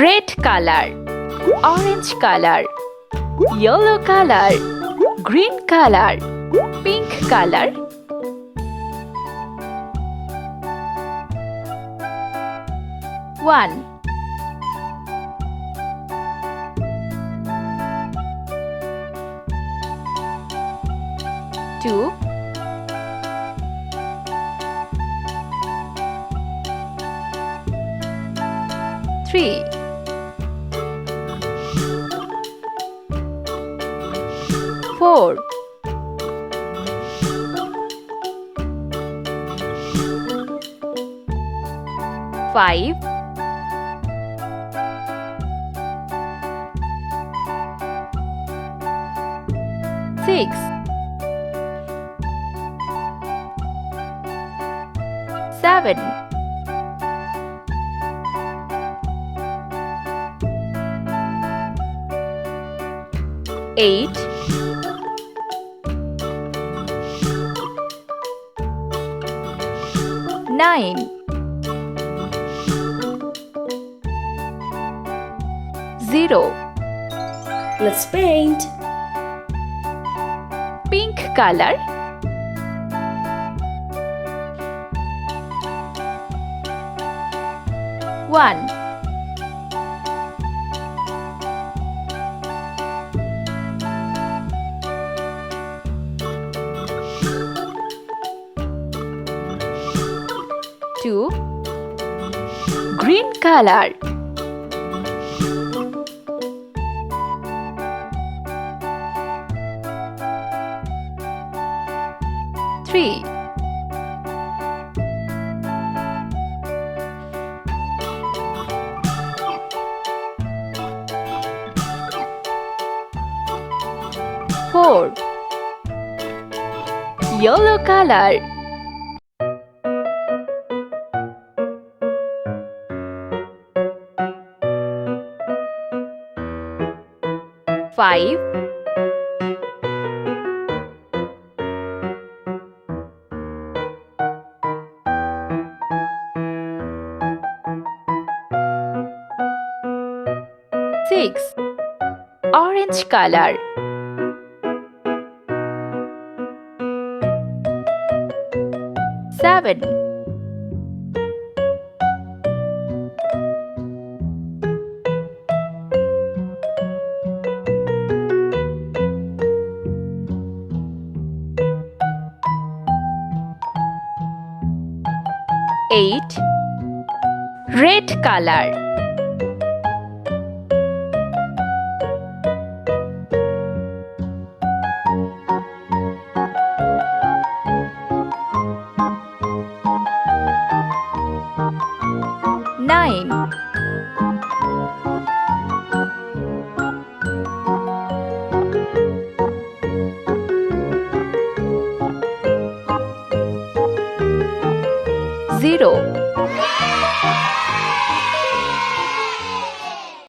red color, orange color, yellow color, green color, pink color, one, two, three, four, five, six, seven, eight, nine, 0. Let's paint. Pink color, one, two, green color, three, four, yellow color, five, six, orange color, seven, eight, red color, nine, zero.